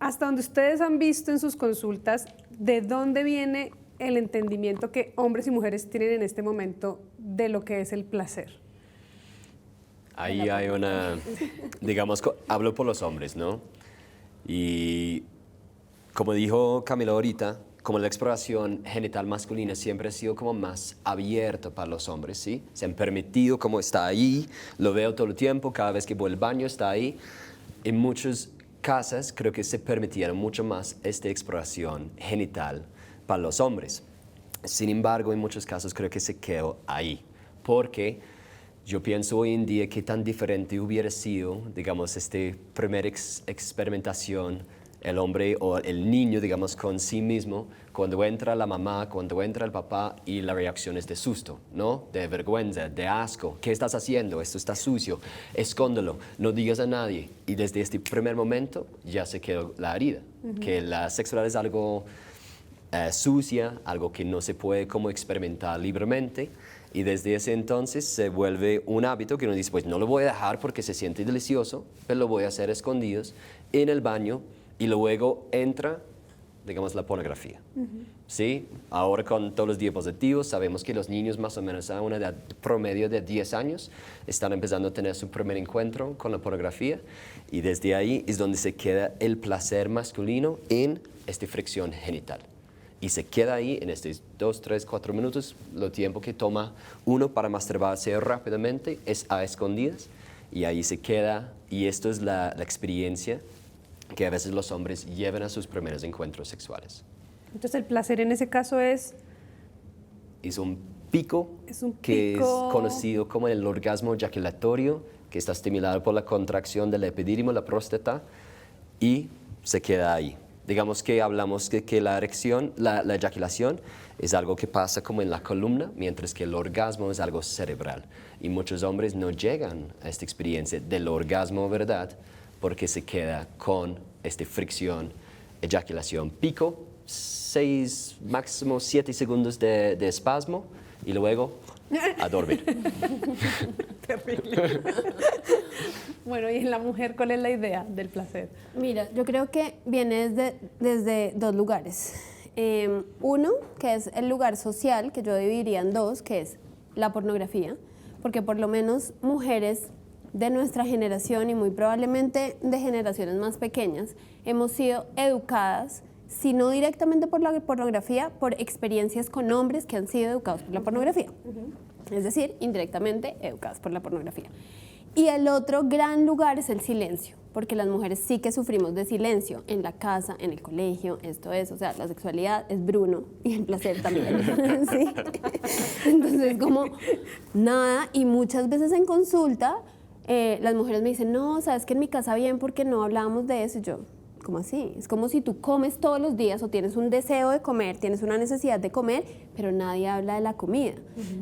hasta donde ustedes han visto en sus consultas, ¿de dónde viene el entendimiento que hombres y mujeres tienen en este momento de lo que es el placer? Ahí hay una, digamos, hablo por los hombres, ¿no? Y como dijo Camila ahorita, como la exploración genital masculina siempre ha sido como más abierta para los hombres, ¿sí? Se han permitido, como está ahí, lo veo todo el tiempo, cada vez que voy al baño está ahí. En muchas casas creo que se permitieron mucho más esta exploración genital para los hombres. Sin embargo, en muchos casos creo que se quedó ahí, porque yo pienso hoy en día que tan diferente hubiera sido, digamos, esta primera experimentación, el hombre o el niño, digamos, con sí mismo, cuando entra la mamá, cuando entra el papá y la reacción es de susto, ¿no? De vergüenza, de asco. ¿Qué estás haciendo? Esto está sucio, escóndelo, no digas a nadie. Y desde este primer momento ya se quedó la herida, que la sexualidad es algo sucia, algo que no se puede como experimentar libremente. Y desde ese entonces se vuelve un hábito que uno dice, pues no lo voy a dejar porque se siente delicioso, pero lo voy a hacer escondidos en el baño y luego entra, digamos, la pornografía. ¿Sí? Ahora con todos los dispositivos sabemos que los niños más o menos a una edad promedio de 10 años están empezando a tener su primer encuentro con la pornografía y desde ahí es donde se queda el placer masculino en esta fricción genital. Y se queda ahí en estos 2, 3, 4 minutos, lo tiempo que toma uno para masturbarse rápidamente es a escondidas y ahí se queda y esto es la experiencia que a veces los hombres llevan a sus primeros encuentros sexuales. Entonces el placer en ese caso es un pico, que es conocido como el orgasmo eyaculatorio, que está estimulado por la contracción del epidídimo, la próstata, y se queda ahí. Digamos que hablamos que la erección, la eyaculación es algo que pasa como en la columna, mientras que el orgasmo es algo cerebral. Y muchos hombres no llegan a esta experiencia del orgasmo, ¿verdad? Porque se queda con esta fricción, eyaculación, pico, 6, máximo 7 segundos de espasmo y luego a dormir. terrible. Bueno, y en la mujer, ¿cuál es la idea del placer? Mira, yo creo que viene desde dos lugares. Uno, que es el lugar social, que yo dividiría en dos, que es la pornografía, porque por lo menos mujeres de nuestra generación y muy probablemente de generaciones más pequeñas, hemos sido educadas, si no directamente por la pornografía, por experiencias con hombres que han sido educados por la pornografía. Es decir, indirectamente educadas por la pornografía. Y el otro gran lugar es el silencio, porque las mujeres sí que sufrimos de silencio en la casa, en el colegio, esto es, o sea, la sexualidad es Bruno y el placer también, ¿sí? Entonces, como nada, y muchas veces en consulta, las mujeres me dicen, no, sabes que en mi casa bien porque no hablábamos de eso, y yo, ¿cómo así? Es como si tú comes todos los días o tienes un deseo de comer, tienes una necesidad de comer, pero nadie habla de la comida,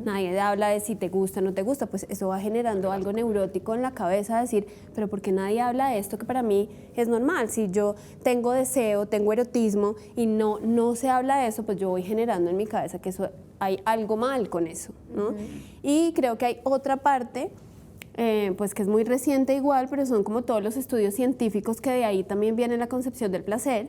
nadie habla de si te gusta o no te gusta, pues eso va generando algo neurótico en la cabeza, decir, pero ¿por qué nadie habla de esto que para mí es normal? Si yo tengo deseo, tengo erotismo y no se habla de eso, pues yo voy generando en mi cabeza que eso, hay algo mal con eso, ¿no? Y creo que hay otra parte, pues que es muy reciente igual, pero son como todos los estudios científicos que de ahí también viene la concepción del placer,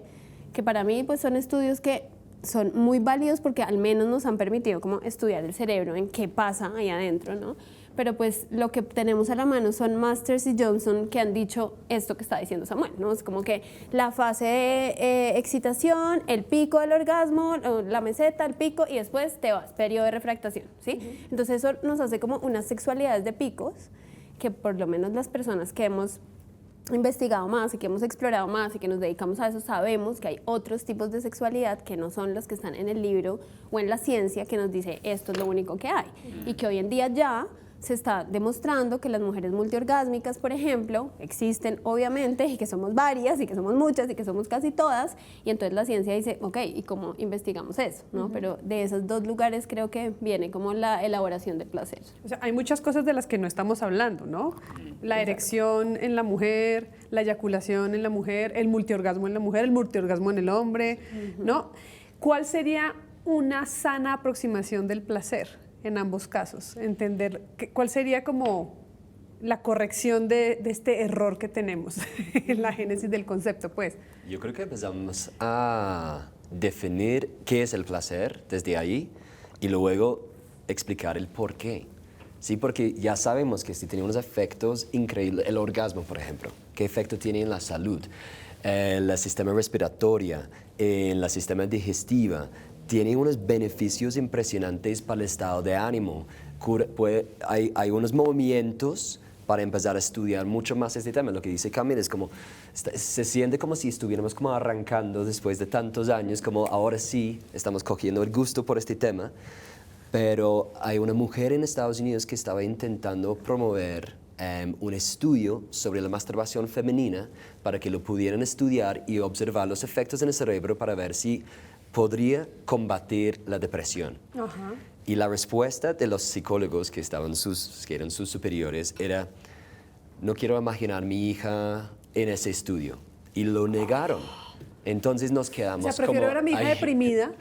que para mí pues son estudios que son muy válidos porque al menos nos han permitido como estudiar el cerebro, en qué pasa ahí adentro, ¿no? Pero pues lo que tenemos a la mano son Masters y Johnson que han dicho esto que está diciendo Samuel, ¿no? Es como que la fase de excitación, el pico del orgasmo, la meseta, el pico y después te vas, periodo de refractación, ¿sí? Entonces eso nos hace como unas sexualidades de picos que por lo menos las personas que hemos investigado más y que hemos explorado más y que nos dedicamos a eso sabemos que hay otros tipos de sexualidad que no son los que están en el libro o en la ciencia que nos dice esto es lo único que hay y que hoy en día ya se está demostrando que las mujeres multiorgásmicas, por ejemplo, existen obviamente y que somos varias y que somos muchas y que somos casi todas y entonces la ciencia dice, ok, ¿y cómo investigamos eso? ¿No? Pero de esos dos lugares creo que viene como la elaboración del placer. O sea, hay muchas cosas de las que no estamos hablando, ¿no? La erección en la mujer, la eyaculación en la mujer, el multiorgasmo en la mujer, el multiorgasmo en el hombre, ¿no? ¿Cuál sería una sana aproximación del placer en ambos casos? Entender cuál sería como la corrección de este error que tenemos en la génesis del concepto, pues? Yo creo que empezamos a definir qué es el placer desde ahí y luego explicar el por qué. Sí, porque ya sabemos que si tiene unos efectos increíbles, el orgasmo, por ejemplo, qué efecto tiene en la salud, el sistema respiratorio, en la sistema digestiva, tiene unos beneficios impresionantes para el estado de ánimo. Hay unos movimientos para empezar a estudiar mucho más este tema. Lo que dice Camila es como, se siente como si estuviéramos como arrancando después de tantos años, como ahora sí estamos cogiendo el gusto por este tema. Pero hay una mujer en Estados Unidos que estaba intentando promover un estudio sobre la masturbación femenina para que lo pudieran estudiar y observar los efectos en el cerebro para ver si podría combatir la depresión. Ajá. Y la respuesta de los psicólogos que eran sus superiores era, no quiero imaginar a mi hija en ese estudio. Y lo negaron. Entonces nos quedamos O sea, prefiero ver a mi hija "Ay". deprimida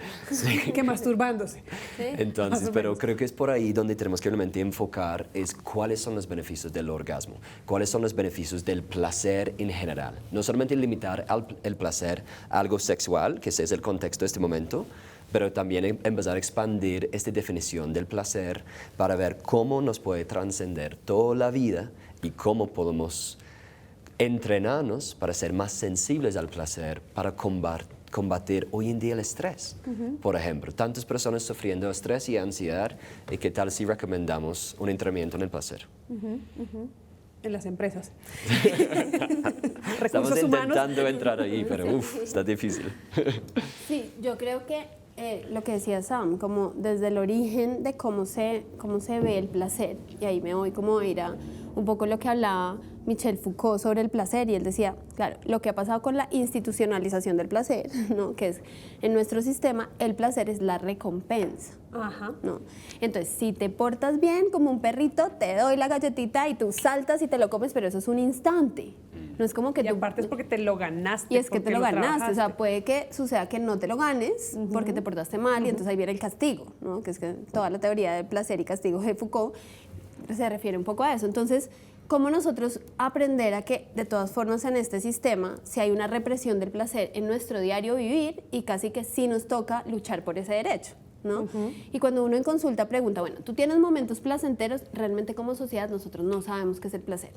que masturbándose. Entonces, Más o pero menos. creo que es por ahí donde tenemos que realmente enfocar es cuáles son los beneficios del orgasmo, cuáles son los beneficios del placer en general. No solamente limitar el placer a algo sexual, que ese es el contexto de este momento, pero también empezar a expandir esta definición del placer para ver cómo nos puede trascender toda la vida y cómo podemos entrenarnos para ser más sensibles al placer, para combatir hoy en día el estrés. Por ejemplo, tantas personas sufriendo estrés y ansiedad, ¿y qué tal si recomendamos un entrenamiento en el placer? En las empresas. Estamos Recursos humanos. intentando entrar ahí, pero está difícil. Sí, yo creo que lo que decía Sam, como desde el origen de cómo se ve el placer, y ahí me voy como a ir a un poco lo que hablaba Michel Foucault sobre el placer, y él decía, claro, lo que ha pasado con la institucionalización del placer, ¿no? Que es en nuestro sistema, el placer es la recompensa. Ajá. ¿No? Entonces, si te portas bien como un perrito, te doy la galletita y tú saltas y te lo comes, pero eso es un instante. No es como que Y tú... aparte es porque te lo ganaste. Y es que te porque lo ganaste, o sea, trabajaste. puede que suceda que no te lo ganes porque te portaste mal y entonces ahí viene el castigo, ¿no? Que es que toda la teoría del placer y castigo de Foucault se refiere un poco a eso. Entonces, ¿cómo nosotros aprender a que de todas formas en este sistema si hay una represión del placer en nuestro diario vivir y casi que sí nos toca luchar por ese derecho? ¿No? Y cuando uno en consulta pregunta, bueno, ¿tú tienes momentos placenteros? Realmente como sociedad nosotros no sabemos qué es el placer.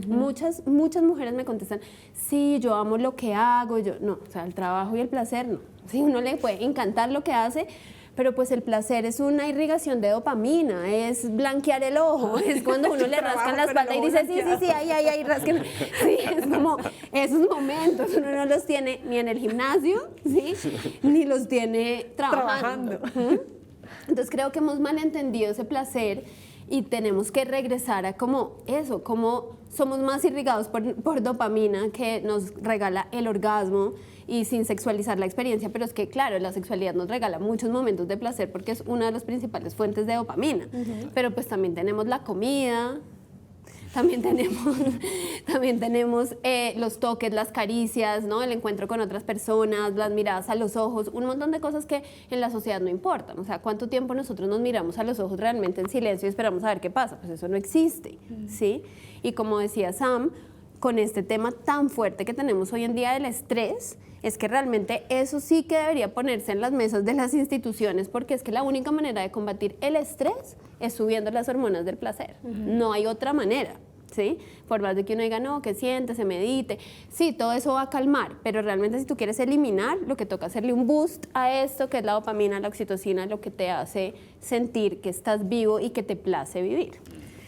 Muchas mujeres me contestan, sí, yo amo lo que hago, yo no, o sea, el trabajo y el placer no. Sí, uno le puede encantar lo que hace, pero pues el placer es una irrigación de dopamina, es blanquear el ojo, es cuando uno le rascan la espalda y dice, sí, ay, rasquen. Sí, es como esos momentos, uno no los tiene ni en el gimnasio, ¿sí? Ni los tiene trabajando. Entonces creo que hemos malentendido ese placer y tenemos que regresar a como eso, como somos más irrigados por dopamina que nos regala el orgasmo y sin sexualizar la experiencia, pero es que claro, la sexualidad nos regala muchos momentos de placer porque es una de las principales fuentes de dopamina, pero pues también tenemos la comida, también tenemos los toques, las caricias, ¿no? El encuentro con otras personas, las miradas a los ojos, un montón de cosas que en la sociedad no importan. O sea, ¿cuánto tiempo nosotros nos miramos a los ojos realmente en silencio y esperamos a ver qué pasa? Pues eso no existe, ¿sí? Y como decía Sam, con este tema tan fuerte que tenemos hoy en día del estrés, es que realmente eso sí que debería ponerse en las mesas de las instituciones, porque es que la única manera de combatir el estrés es subiendo las hormonas del placer. No hay otra manera, ¿sí? Por más de que uno diga, no, que siente, se medite, sí, todo eso va a calmar, pero realmente si tú quieres eliminar, lo que toca hacerle un boost a esto, que es la dopamina, la oxitocina, lo que te hace sentir que estás vivo y que te place vivir.